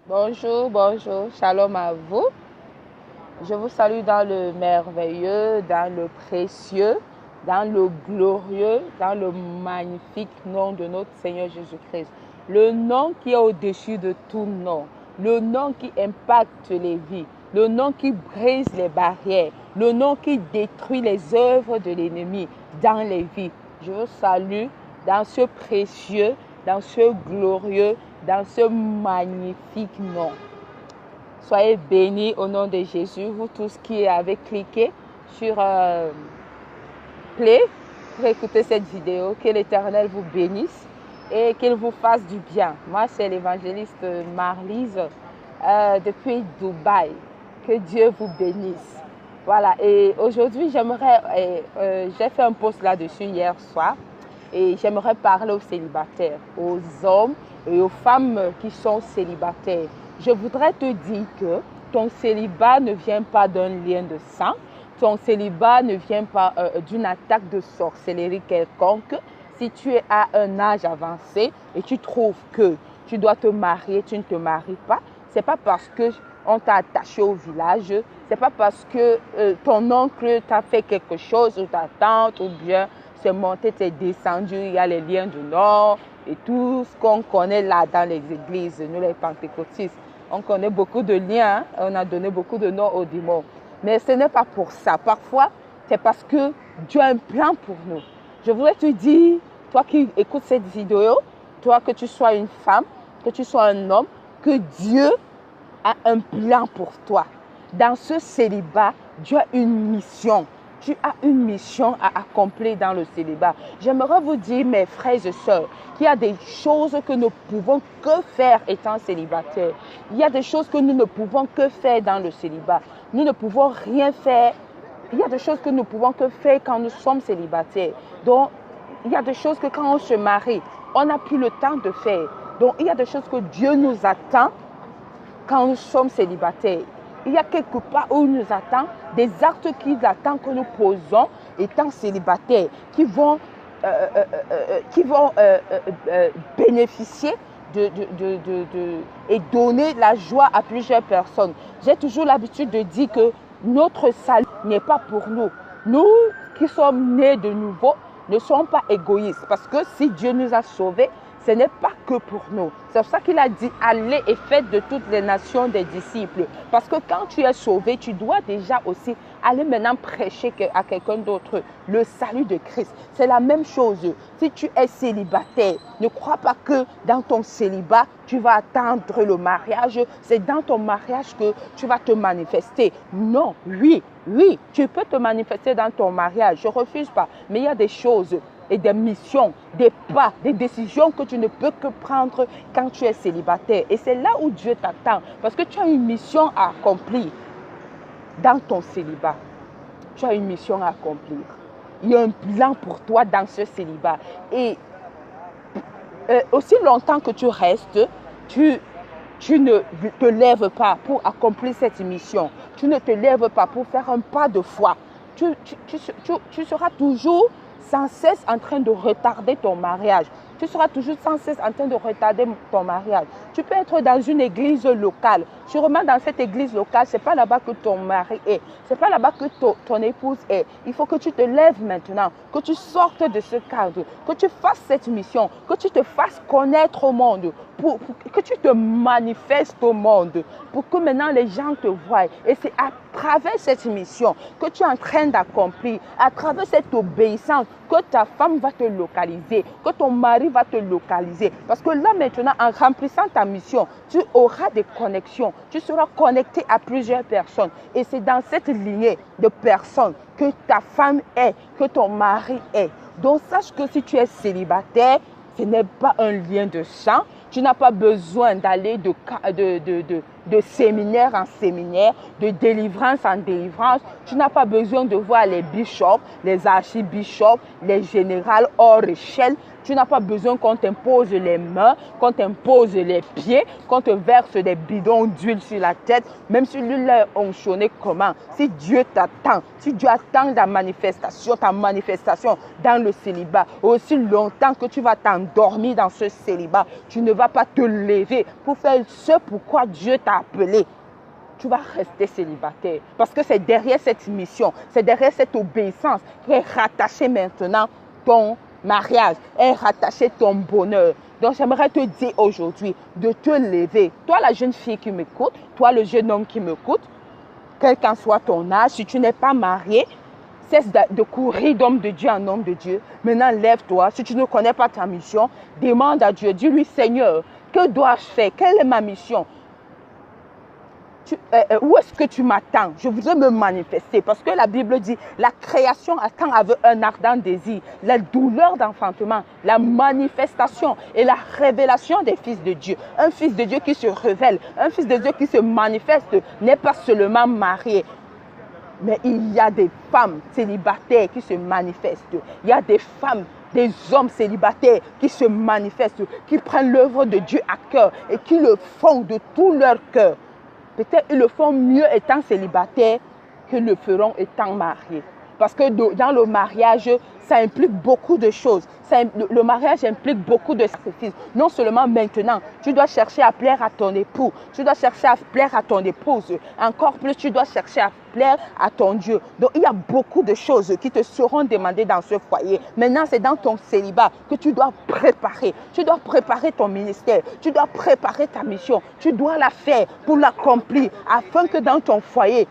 Bonjour, bonjour, shalom à vous. Je vous salue dans le merveilleux, dans le précieux, dans le glorieux, dans le magnifique nom de notre Seigneur Jésus-Christ. Le nom qui est au-dessus de tout nom, le nom qui impacte les vies, le nom qui brise les barrières, le nom qui détruit les œuvres de l'ennemi dans les vies. Je vous salue dans ce précieux, dans ce glorieux, dans ce magnifique nom. Soyez bénis au nom de Jésus, vous tous qui avez cliqué sur Play pour écouter cette vidéo. Que l'Éternel vous bénisse et qu'il vous fasse du bien. Moi, c'est l'évangéliste Marlise depuis Dubaï. Que Dieu vous bénisse. Voilà, et aujourd'hui, j'ai fait un post là-dessus hier soir et j'aimerais parler aux célibataires, aux hommes et aux femmes qui sont célibataires. Je voudrais te dire que ton célibat ne vient pas d'un lien de sang, ton célibat ne vient pas d'une attaque de sorcellerie quelconque. Si tu es à un âge avancé et tu trouves que tu dois te marier, tu ne te maries pas, ce n'est pas parce qu'on t'a attaché au village, ce n'est pas parce que ton oncle t'a fait quelque chose ou ta tante ou bien c'est monté, c'est descendu, il y a les liens du Nord et tout ce qu'on connaît là dans les églises, nous les pentecôtistes. On connaît beaucoup de liens, on a donné beaucoup de noms aux démons. Mais ce n'est pas pour ça. Parfois, c'est parce que Dieu a un plan pour nous. Je voudrais te dire, toi qui écoutes cette vidéo, toi que tu sois une femme, que tu sois un homme, que Dieu a un plan pour toi. Dans ce célibat, Dieu a une mission. Tu as une mission à accomplir dans le célibat. J'aimerais vous dire, mes frères et sœurs, qu'il y a des choses que nous ne pouvons que faire étant célibataires. Il y a des choses que nous ne pouvons que faire dans le célibat. Nous ne pouvons rien faire. Il y a des choses que nous ne pouvons que faire quand nous sommes célibataires. Donc, il y a des choses que quand on se marie, on n'a plus le temps de faire. Donc, il y a des choses que Dieu nous attend quand nous sommes célibataires. Il y a quelque part où il nous attend, des actes qu'il attend que nous posons étant célibataires, qui vont bénéficier et donner la joie à plusieurs personnes. J'ai toujours l'habitude de dire que notre salut n'est pas pour nous. Nous qui sommes nés de nouveau ne sommes pas égoïstes parce que si Dieu nous a sauvés, ce n'est pas que pour nous. C'est pour ça qu'il a dit, allez et faites de toutes les nations des disciples. Parce que quand tu es sauvé, tu dois déjà aussi aller maintenant prêcher à quelqu'un d'autre le salut de Christ. C'est la même chose. Si tu es célibataire, ne crois pas que dans ton célibat, tu vas attendre le mariage. C'est dans ton mariage que tu vas te manifester. Non, oui, tu peux te manifester dans ton mariage. Je ne refuse pas. Mais il y a des choses et des missions, des pas, des décisions que tu ne peux que prendre quand tu es célibataire. Et c'est là où Dieu t'attend. Parce que tu as une mission à accomplir dans ton célibat. Tu as une mission à accomplir. Il y a un plan pour toi dans ce célibat. Et aussi longtemps que tu restes, tu ne te lèves pas pour accomplir cette mission. Tu ne te lèves pas pour faire un pas de foi. Tu seras toujours sans cesse en train de retarder ton mariage. Tu seras toujours sans cesse en train de retarder ton mariage. Tu peux être dans une église locale. Sûrement dans cette église locale, ce n'est pas là-bas que ton mari est. Ce n'est pas là-bas que ton épouse est. Il faut que tu te lèves maintenant, que tu sortes de ce cadre, que tu fasses cette mission, que tu te fasses connaître au monde, pour que tu te manifestes au monde, pour que maintenant les gens te voient. Et c'est à travers cette mission que tu es en train d'accomplir, à travers cette obéissance, que ta femme va te localiser, que ton mari va te localiser. Parce que là maintenant, en remplissant ta mission, tu auras des connexions. Tu seras connecté à plusieurs personnes. Et c'est dans cette lignée de personnes que ta femme est, que ton mari est. Donc sache que si tu es célibataire, ce n'est pas un lien de sang. Tu n'as pas besoin d'aller de séminaire en séminaire, de délivrance en délivrance. Tu n'as pas besoin de voir les bishops, les archibishops, les généraux hors échelle Tu n'as pas besoin qu'on t'impose les mains, qu'on t'impose les pieds, qu'on te verse des bidons d'huile sur la tête, même si l'huile est onchonnée comment. Si Dieu t'attend, si Dieu attend ta manifestation dans le célibat, aussi longtemps que tu vas t'endormir dans ce célibat, tu ne vas pas te lever pour faire ce pourquoi Dieu t'a appelé. Tu vas rester célibataire parce que c'est derrière cette mission, c'est derrière cette obéissance qu'est rattaché maintenant ton mariage, est rattaché ton bonheur. Donc j'aimerais te dire aujourd'hui de te lever. Toi la jeune fille qui m'écoute, toi le jeune homme qui m'écoute, quel qu'en soit ton âge, si tu n'es pas marié, cesse de courir d'homme de Dieu en homme de Dieu. Maintenant lève-toi. Si tu ne connais pas ta mission, demande à Dieu, dis-lui Seigneur, que dois-je faire? Quelle est ma mission? Où est-ce que tu m'attends? Je voudrais me manifester parce que la Bible dit la création attend avec un ardent désir la douleur d'enfantement, la manifestation et la révélation des fils de Dieu. Un fils de Dieu qui se révèle, un fils de Dieu qui se manifeste n'est pas seulement marié, mais il y a des femmes célibataires qui se manifestent. Il y a des femmes, des hommes célibataires qui se manifestent, qui prennent l'œuvre de Dieu à cœur et qui le font de tout leur cœur. Peut-être ils le font mieux étant célibataires que le feront étant mariés. Parce que dans le mariage, ça implique beaucoup de choses. Le mariage implique beaucoup de sacrifices. Non seulement maintenant, tu dois chercher à plaire à ton époux, tu dois chercher à plaire à ton épouse. Encore plus, tu dois chercher à plaire à ton Dieu. Donc, il y a beaucoup de choses qui te seront demandées dans ce foyer. Maintenant, c'est dans ton célibat que tu dois préparer. Tu dois préparer ton ministère. Tu dois préparer ta mission. Tu dois la faire pour l'accomplir afin que dans ton foyer,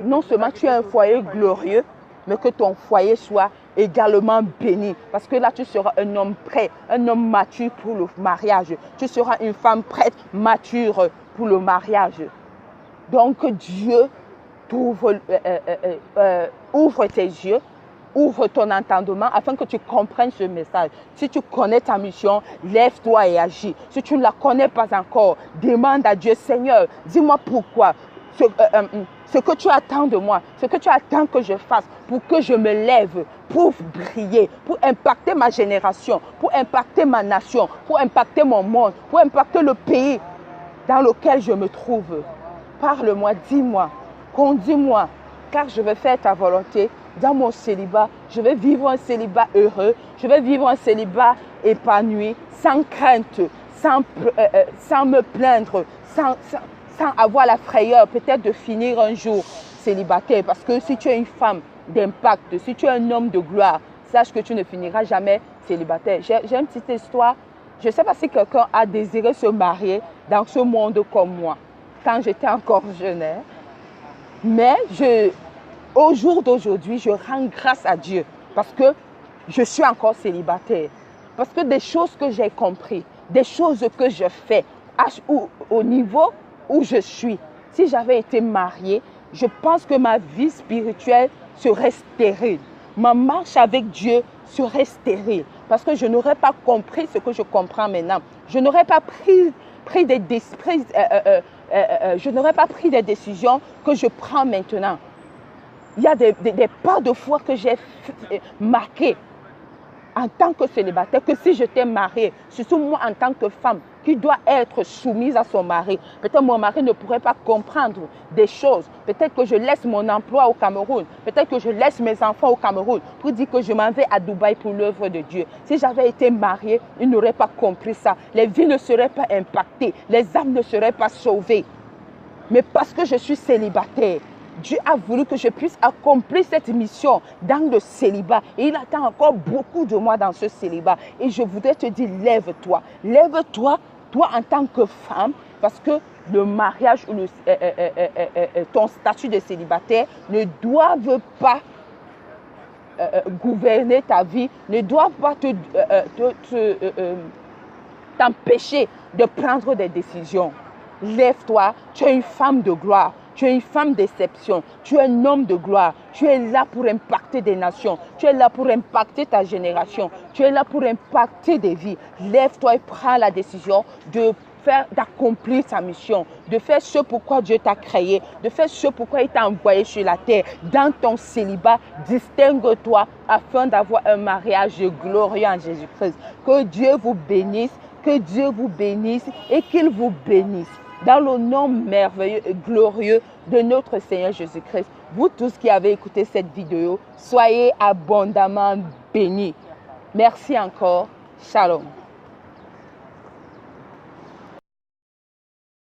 non seulement tu aies un foyer glorieux, mais que ton foyer soit également béni. Parce que là, tu seras un homme prêt, un homme mature pour le mariage. Tu seras une femme prête, mature pour le mariage. Donc, Dieu ouvre tes yeux, ouvre ton entendement afin que tu comprennes ce message. Si tu connais ta mission, lève-toi et agis. Si tu ne la connais pas encore, demande à Dieu, Seigneur, dis-moi pourquoi. Ce que tu attends de moi, ce que tu attends que je fasse pour que je me lève, pour briller, pour impacter ma génération, pour impacter ma nation, pour impacter mon monde, pour impacter le pays dans lequel je me trouve. Parle-moi, dis-moi, conduis-moi, car je veux faire ta volonté dans mon célibat. Je vais vivre un célibat heureux, je vais vivre un célibat épanoui, sans crainte, sans me plaindre, sans avoir la frayeur peut-être de finir un jour célibataire. Parce que si tu es une femme d'impact, si tu es un homme de gloire, sache que tu ne finiras jamais célibataire. J'ai une petite histoire. Je ne sais pas si quelqu'un a désiré se marier dans ce monde comme moi, quand j'étais encore jeune. Mais au jour d'aujourd'hui, je rends grâce à Dieu parce que je suis encore célibataire. Parce que des choses que j'ai compris, des choses que je fais au niveau où je suis, si j'avais été mariée, je pense que ma vie spirituelle serait stérile. Ma marche avec Dieu serait stérile parce que je n'aurais pas compris ce que je comprends maintenant. Je n'aurais pas pris des décisions que je prends maintenant. Il y a des pas de foi que j'ai marquées en tant que célibataire, que si j'étais mariée, surtout moi en tant que femme, qui doit être soumise à son mari. Peut-être mon mari ne pourrait pas comprendre des choses. Peut-être que je laisse mon emploi au Cameroun. Peut-être que je laisse mes enfants au Cameroun pour dire que je m'en vais à Dubaï pour l'œuvre de Dieu. Si j'avais été mariée, ils n'auraient pas compris ça. Les vies ne seraient pas impactées. Les âmes ne seraient pas sauvées. Mais parce que je suis célibataire, Dieu a voulu que je puisse accomplir cette mission dans le célibat. Et il attend encore beaucoup de moi dans ce célibat. Et je voudrais te dire, lève-toi. Lève-toi, toi en tant que femme, parce que le mariage ou ton statut de célibataire ne doivent pas gouverner ta vie, ne doivent pas t'empêcher de prendre des décisions. Lève-toi, tu es une femme de gloire. Tu es une femme d'exception, tu es un homme de gloire, tu es là pour impacter des nations, tu es là pour impacter ta génération, tu es là pour impacter des vies. Lève-toi et prends la décision de d'accomplir ta mission, de faire ce pourquoi Dieu t'a créé, de faire ce pourquoi il t'a envoyé sur la terre. Dans ton célibat, distingue-toi afin d'avoir un mariage glorieux en Jésus-Christ. Que Dieu vous bénisse, et qu'il vous bénisse. Dans le nom merveilleux et glorieux de notre Seigneur Jésus-Christ, vous tous qui avez écouté cette vidéo, soyez abondamment bénis. Merci encore. Shalom.